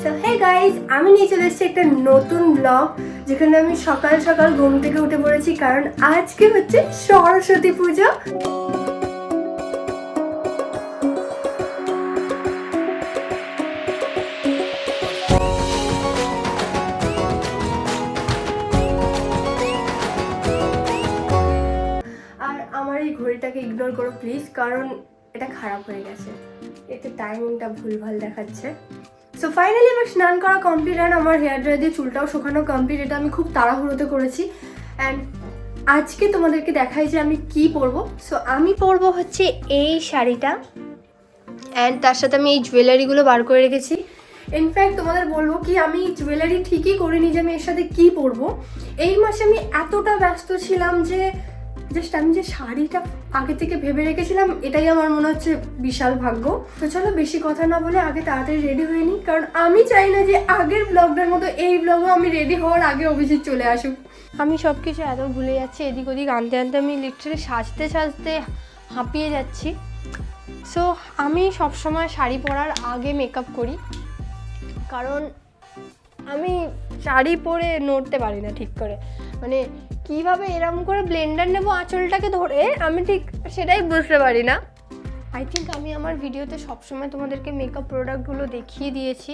So hey guys, আমি নিয়ে চলে এসেছি একটা নতুন ব্লগ, যেখানে আমি সকাল সকাল ঘুম থেকে উঠে পড়েছি, কারণ আজকে হচ্ছে সরস্বতী পুজো। আর আমার এই ঘড়িটাকে ইগনোর করো প্লিজ, কারণ এটা খারাপ হয়ে গেছে, এতে টাইমিংটা ভুলভাল দেখাচ্ছে। সো ফাইনালি আমার স্নান করা কমপ্লিট, অ্যান্ড আমার হেয়ার ড্রাই দিয়ে চুলটাও শুকানো কমপ্লিট। এটা আমি খুব তাড়াহুড়োতে করেছি, অ্যান্ড আজকে তোমাদেরকে দেখাই যে আমি কি পরবো। সো আমি পরবো হচ্ছে এই শাড়িটা, অ্যান্ড তার সাথে আমি এই জুয়েলারিগুলো বার করে রেখেছি। ইনফ্যাক্ট তোমাদের বলবো কি, আমি জুয়েলারি ঠিকই করিনি যে আমি এর সাথে কি পরবো। এই মাসে আমি এতটা ব্যস্ত ছিলাম যে জাস্ট আমি যে শাড়িটা আগে থেকে ভেবে রেখেছিলাম, এটাই আমার মনে হচ্ছে বিশাল ভাগ্য। তো চলো বেশি কথা না বলে আগে তাড়াতাড়ি রেডি হয়ে নিই, কারণ আমি চাই না যে আগের ব্লগটার মতো এই ব্লগও আমি রেডি হওয়ার আগে অভিজিৎ চলে আসুক। আমি সব কিছু এত ভুলে যাচ্ছি, এদিক ওদিক আনতে আনতে আমি লিটারালি সাজতে সাজতে হাঁপিয়ে যাচ্ছি। সো আমি সবসময় শাড়ি পরার আগে মেকআপ করি, কারণ আমি শাড়ি পরে নড়তে পারি না ঠিক করে, মানে কীভাবে এরম করে ব্লেন্ডার নেবো আঁচলটাকে ধরে, আমি ঠিক সেটাই বুঝতে পারি না। আই থিঙ্ক আমি আমার ভিডিওতে সবসময় তোমাদেরকে মেকআপ প্রোডাক্টগুলো দেখিয়ে দিয়েছি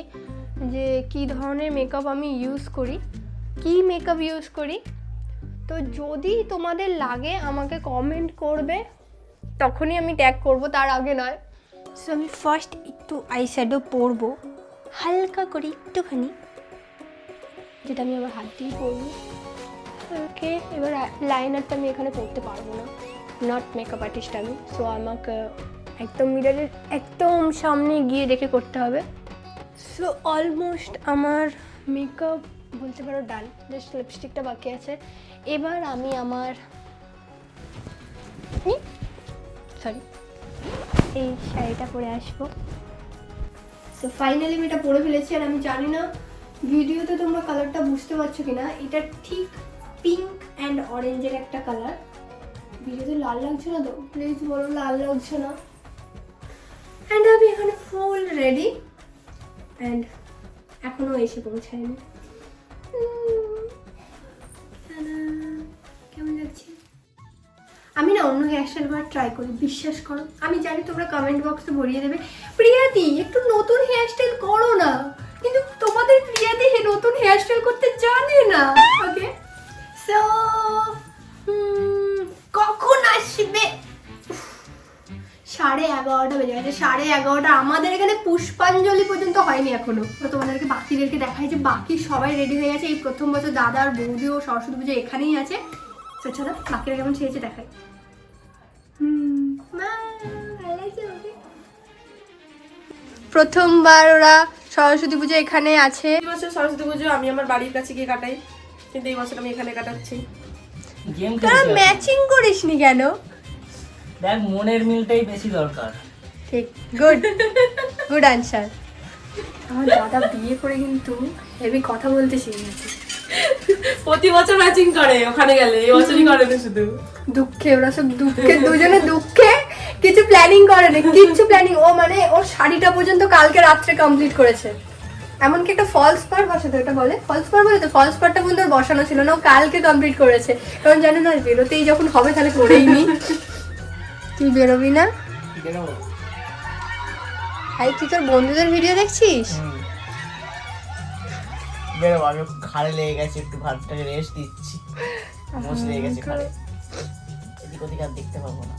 যে কী ধরনের মেকআপ আমি ইউজ করি, কী মেকআপ ইউজ করি। তো যদি তোমাদের লাগে আমাকে কমেন্ট করবে, তখনই আমি ট্যাগ করব, তার আগে নয়। সো আমি ফার্স্ট একটু আইশ্যাডো পরবো, হালকা করে একটুখানি, যেটা আমি আমার হাত দিয়ে পরবো। ওকে, এবার লাইনারটা আমি এখানে করতে পারবো না, নট মেকআপ আর্টিস্ট আমি। সো আমাকে একদম মিররের একদম সামনে গিয়ে দেখে করতে হবে। সো অলমোস্ট আমার মেকআপ বলতে পারো ডান, জাস্ট লিপস্টিকটা বাকি আছে। এবার আমি আমার এই শাড়িটা পরে আসবো। তো ফাইনালি আমি এটা পরে ফেলেছি, আর আমি জানি না ভিডিওতে তোমরা কালারটা বুঝতে পারছো কিনা, এটা ঠিক পিঙ্ক অ্যান্ড অরেঞ্জের একটা কালার। ভিডিওতে লাল লাগছে না তো, প্লিজ বলো লাল লাগছে না। অ্যান্ড আমি এখানে ফুল রেডি, অ্যান্ড এখনও এসে পৌঁছায়নি। কেমন লাগছে? আমি না অন্য হেয়ারস্টাইল বার ট্রাই করি, বিশ্বাস করো। আমি জানি তোমরা কমেন্ট বক্সে ভরিয়ে দেবে, প্রিয়াতি একটু নতুন হেয়ারস্টাইল করো না, কিন্তু তোমাদের প্রিয়াতি নতুন হেয়ারস্টাইল করতে জানে না। ওকে, সো কখন আসবে? 11:30 বেজে গেছে, 11:30। আমাদের এখানে পুষ্পাঞ্জলি পর্যন্ত হয়নি এখনো। তো তোমাদেরকে বাকিদেরকে দেখাই যে বাকি সবাই রেডি হয়ে গেছে। এই প্রথম বছর দাদা আর বৌদিও সরস্বতী পুজো এখানেই আছে। তো চলো বাকিরা কেমন ছেড়েছে দেখাই। প্রথমবার ওরা সরস্বতী পুজো এখানে আছে। এই বছর সরস্বতী পুজো আমি আমার বাড়ির কাছে গিয়ে কাটাই, কিন্তু এই বছর আমি এখানে কাটাচ্ছি। তোরা ম্যাচিং করিসনি কেন? দেখ, মনের মিলটাই বেশি দরকার। ঠিক, গুড আনসার। আমার দাদা বিয়ে করে কিন্তু হেভি কথা বলতে শিখে গেছে। প্রতি বছর ম্যাচিং করে ওখানে গেলে, এই বছরই করে না শুধু দুঃখে, ওরা সব দুঃখে, দুজনে দুঃখে কিছু প্ল্যানিং করে না, কিচ্ছু প্ল্যানিং। ও মানে ওর শাড়িটা পর্যন্ত কালকে রাত্রে কমপ্লিট করেছে। এমনকি একটা ফলস পার বসাতে, ওটা বলে ফলস পার বলে, তো ফলস পারটা পর্যন্ত ওর বসানো ছিল না, ও কালকে কমপ্লিট করেছে। কারণ জানে না বেরোতেই যখন হবে তাহলে করেই নি। তুই বেরোবি না? ভাই তুই তোর বন্ধুদের ভিডিও দেখছিস? বেরোবো, আমি খাড়ে লেগে গেছে, একটু ভাতটাকে রেস্ট দিচ্ছি, মোচ লেগে গেছে খাড়ে, এদিক ওদিক আর দেখতে পাবো না।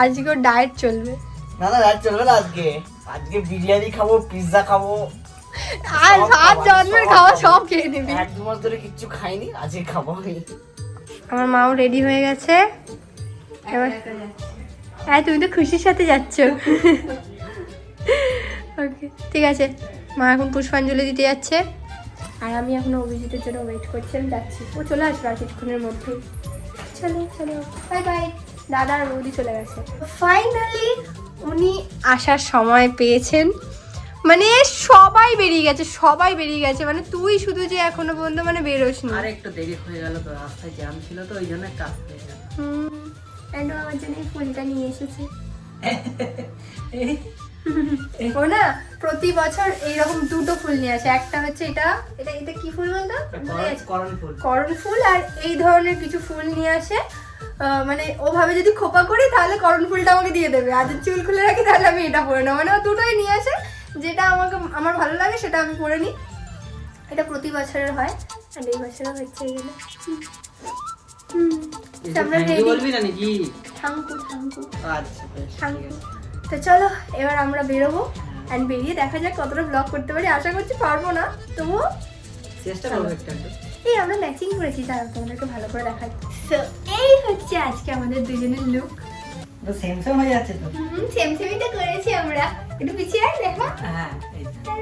আজকে ওর ডায়েট চলবে। না না, রাত চলবে না আজকে। আজকে বিরিয়ানি খাবো, পিৎজা খাবো, আর ভাত জন্মের খাওয়া সব খেয়ে নিবি। 1-2 মাস ধরে কিচ্ছু খাইনি, আজকে খাবো আমি। আমার মাও রেডি হয়ে গেছে এবার। হ্যাঁ, তুমি তো খুশির সাথে যাচ্ছ। ওকে, ঠিক আছে। মা এখন পুষ্পাঞ্জলি দিতে যাচ্ছে, আর আমি এখন অভিজিতের জন্য ওয়েট করছি। আমি যাচ্ছি, ও চলে আসবে আর কিছুক্ষণের মধ্যেই। চলো চলো, বাই বাই। দাদা আর বৌদি চলে গেছে। ফাইনালি উনি আসার সময় পেয়েছেন, মানে সবাই বেরিয়ে গেছে, সবাই বেরিয়ে গেছে, মানে তুই শুধু যে এখনো পর্যন্ত মানে বেরোসনি। আর একটু দেরি হয়ে গেল তো, রাস্তায় জ্যাম ছিল তো, ওই জন্য একটা আসতে হয়ে গেল। এন্ড আমার জন্য এই ফুলটা নিয়ে এসেছে। ও না প্রতি বছর এইরকম দুটো ফুল নিয়ে আসে, একটা হচ্ছে এটা এটা এটা কি ফুল বলতো, করণ ফুল, আর এই ধরনের কিছু ফুল নিয়ে আসে। মানে ও ভাবে যদি খোপা করি তাহলে করণ ফুলটা আমাকে দিয়ে দেবে, আর যদি চুল খুলে রাখি তাহলে আমি এটা পরে নেবো। মানে ও দুটোই নিয়ে আসে, যেটা আমার ভালো লাগে সেটা আমি পরে নিই। এটা প্রতি বছরের হয়, আর এই বছরও হচ্ছে এগুলো। আমরা বলবি না নাকি? থাঙ্কু থাঙ্কু আচ্ছা বেশ, থাঙ্কু। তো চলো এবার আমরা বেরোবো, অ্যান্ড বেরিয়ে দেখা যাক কতটা ব্লগ করতে পারি। আশা করছি পারবো না, তবুও চেষ্টা করবো একটু। এই আমরা ম্যাচিং করেছি, তারা তোমাদেরকে ভালো করে দেখাই। সো এই হচ্ছে আজকে আমাদের দুজনের লুক। তো সেম সেম হয়ে যাচ্ছে তো। সেম সেমই তো করেছি আমরা। একটু পিছিয়ে আয় দেখো। হ্যাঁ এই তো।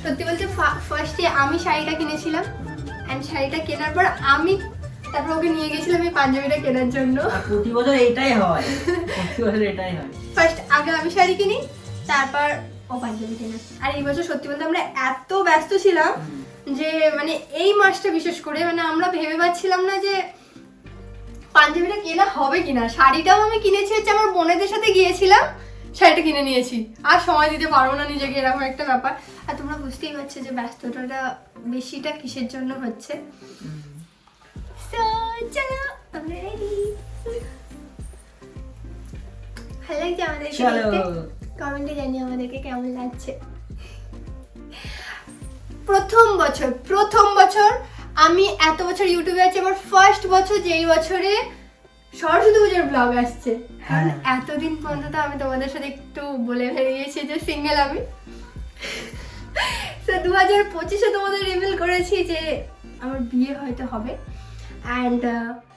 সত্যি বলতে ফার্স্টে আমি শাড়িটা কিনেছিলাম, অ্যান্ড শাড়িটা কেনার পর আমি তারপর ওকে নিয়ে গেছিলাম এই পাঞ্জাবিটা কেনার জন্য। আর প্রতি বছর এইটাই হয়, প্রতি বছর এটাই হয়। ফার্স্ট আগে আমি শাড়ি কিনি, তারপর ও পাঞ্জাবি কেনে। আর এই বছর সত্যি বলতে আমরা এত ব্যস্ত ছিলাম যে মানে এই মাসটা বিশেষ করে মানে আমরা ভেবে পাচ্ছিলাম না যে পাঞ্জাবিটা কেনা হবে কিনা। শাড়িটাও আমি কিনেছি হচ্ছে আমার বোনেদের সাথে গিয়েছিলাম, শাড়িটা কিনে নিয়েছি, আর সময় দিতে পারবো না নিজেকে, এরকম একটা ব্যাপার। আর তোমরা বুঝতেই পারছো যে ব্যস্ততাটা বেশিটা কিসের জন্য হচ্ছে। So, চলো আমরা রেডি। ভালো লাগছে আমাদেরকে দেখতে? কমেন্টে জানিও আমাদেরকে কেমন লাগছে। প্রথম বছর আমি এত বছর ইউটিউবে আছি, আমার ফার্স্ট বছর যেই বছরে সরস্বতী পুজোর ব্লগ আসছে। কারণ এতদিন পর্যন্ত আমি তোমাদের সাথে একটু বলে বেরিয়েছি যে সিঙ্গেল আমি। তো 2025-এ তোমাদের রিভিল করেছি যে আমার বিয়ে হয়তো হবে, অ্যান্ড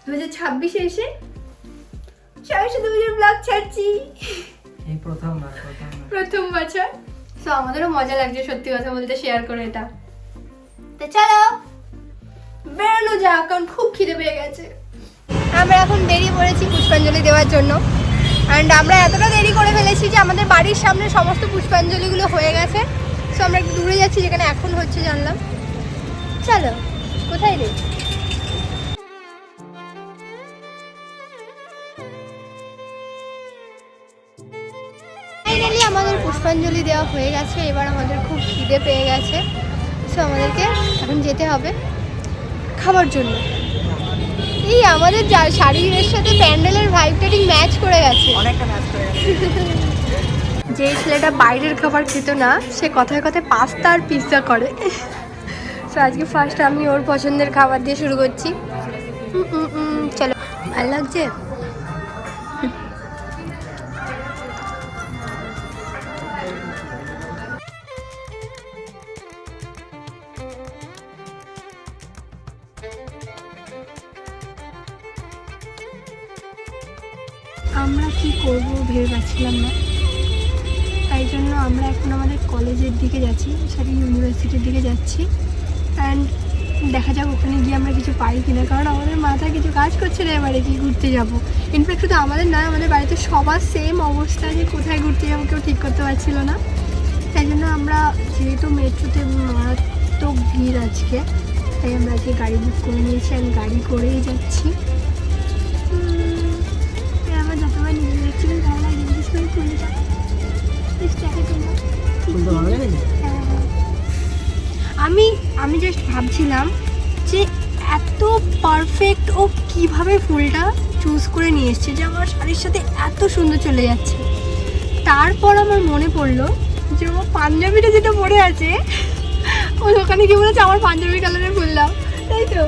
2026-এ এসে সরস্বতী পুজোর ব্লগ ছাড়ছি এই প্রথম বছর। তো আমাদেরও মজা লাগছে সত্যি কথা বলতে শেয়ার করে এটা। তো চলো বেরোনো যাক, কারণ খুব খিদে পেয়ে গেছে। আমরা এখন বেরিয়ে পড়েছি পুষ্পাঞ্জলি দেওয়ার জন্য, অ্যান্ড আমরা এতটা দেরি করে ফেলেছি যে আমাদের বাড়ির সামনে সমস্ত পুষ্পাঞ্জলিগুলো হয়ে গেছে। সো আমরা একটু দূরে যাচ্ছি, যেখানে এখন হচ্ছে জানলাম। চলো কোথায় রে? ফাইনালি আমাদের পুষ্পাঞ্জলি দেওয়া হয়ে গেছে। এবার আমাদের খুব খিদে পেয়ে গেছে, সো আমাদেরকে এখন যেতে হবে খাবার জন্য। এই আমাদের শাড়ির সাথে প্যান্ডেলের ভাইবটা ঠিক ম্যাচ করে গেছে, অনেকটা ম্যাচ করে গেছে। যে ছেলেটা বাইরের খাবার খেত না সে কথায় কথায় পাস্তা আর পিৎজা করে। সো আজকে ফার্স্ট আমি ওর পছন্দের খাবার দিয়ে শুরু করছি। চলো, ভালো লাগছে? আমরা কি করব ভেবে পাচ্ছিলাম না, তাই জন্য আমরা এখন আমাদের কলেজের দিকে যাচ্ছি, সরি ইউনিভার্সিটির দিকে যাচ্ছি। অ্যান্ড দেখা যাক ওখানে গিয়ে আমরা কিছু পাই কিনা, কারণ আমাদের মাথায় কিছু কাজ করছে না এবারে কি ঘুরতে যাব। ইনফ্যাক্ট শুধু আমাদের নয়, আমাদের বাড়িতে সবার সেম অবস্থা যে কোথায় ঘুরতে যাবো কেউ ঠিক করতে পারছিল না। তাই জন্য আমরা যেহেতু মেট্রোতে মারাত্মক ভিড় আজকে, তাই আমরা আজকে গাড়ি বুক করে নিয়েছি, আমি গাড়ি করেই যাচ্ছি। আমার যতবার নিজে যাচ্ছি ভালো লাগে, বিশেষ করে ফুলটা আমি জাস্ট ভাবছিলাম যে এত পারফেক্ট ও কিভাবে ফুলটা চুজ করে নিয়ে এসছে যে আমার শাড়ির সাথে এত সুন্দর চলে যাচ্ছে। তারপর আমার মনে পড়লো যে ও পাঞ্জাবিটা যেটা পরে আছে ও ওখানে কি বলেছে আমার পাঞ্জাবি কালারের ফুল দাও, তাই তো?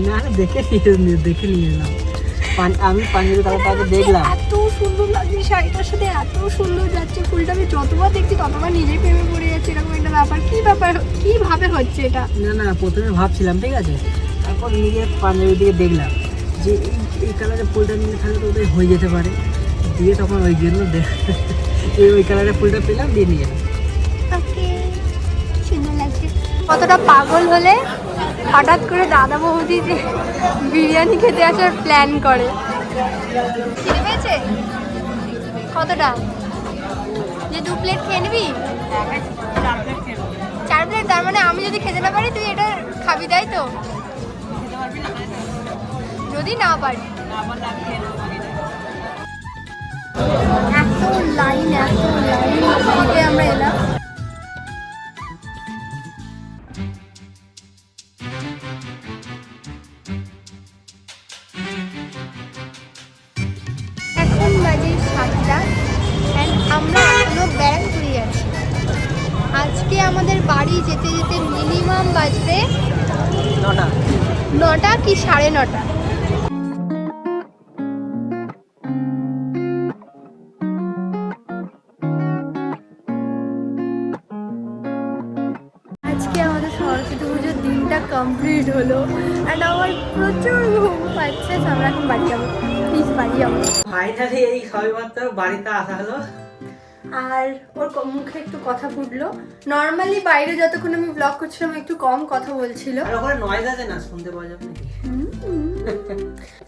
না দেখে নিয়ে এলাম, আমি পাঞ্জাবি কালারটা দেখলাম, এত সুন্দর লাগছে শাড়িটার সাথে, এত সুন্দর যাচ্ছে ফুলটা। আমি যতবার দেখছি ততবার নিজেই প্রেমে পড়ে যাচ্ছে, এরকম একটা ব্যাপার। কিভাবে হচ্ছে এটা? না প্রথমে ভাবছিলাম ঠিক আছে, তারপর নিজের পাঞ্জাবির দিকে দেখলাম যে এই কালারের ফুলটা নিলে তাহলে তো ওদের হয়ে যেতে পারে, দিয়ে তখন ওই জন্য ওই কালারের ফুলটা পেলাম, দিয়ে নিয়ে এলাম। ওকে, সুন্দর লাগছে। কতটা পাগল হলে হঠাৎ করে দাদা বৌদি যে বিরিয়ানি খেতে আসার প্ল্যান করে। খিদে পেয়েছে কতটা যে 2 প্লেট খেয়ে নিবি? 4 প্লেট, তার মানে আমি যদি খেতে না পারি তুই এটা খাবি, তাই তো? যদি না পারি এত লাইন দিতে আমরা এলাম। এখন বাজে 7টা অ্যান্ড আমরা এখনো ব্যারাকপুরে আছি। আজকে আমাদের বাড়ি যেতে যেতে মিনিমাম বাজবে 9টা কি 9:30। আজকে আমাদের সরস্বতী পুজোর দিনটা কমপ্লিট হলো অ্যান্ড আমার প্রচুর ঘুম পাচ্ছে। আমরা এখন বাড়ি যাবো, প্লিজ বাড়ি যাবো। ফাইনালি এই সবেমাত্র বাড়িতে আসা হলো। আর ওর মুখে একটু কথা ফুটলো। নর্মালি বাইরে যতক্ষণ আমি ব্লগ করছিলাম একটু কম কথা বলছিল। আর ওখানে নয়েজ আছে না, শুনতে পাওয়া যাবে নাকি?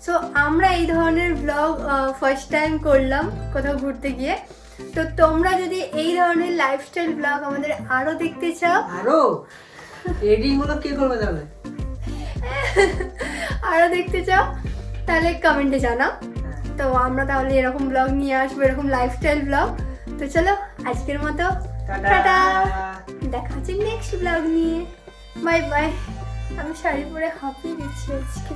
সো আমরা এই ধরনের ব্লগ ফার্স্ট টাইম করলাম কোথাও ঘুরতে গিয়ে। তো তোমরা যদি এই ধরনের লাইফস্টাইল ব্লগ আমাদের আরো দেখতে চাও, আরো এডিটিং গুলো কে করবে তাহলে? আরো দেখতে চাও তাহলে কমেন্টে জানাও। তো আমরা তাহলে এরকম ব্লগ নিয়ে আসবো, এরকম লাইফস্টাইল ব্লগ। তো চলো আজকের মতো টাটা, দেখা হচ্ছে নেক্সট ব্লগ নিয়ে। Bye bye. আমি শাড়ি পরে হাঁপিয়ে গেছি আজকে।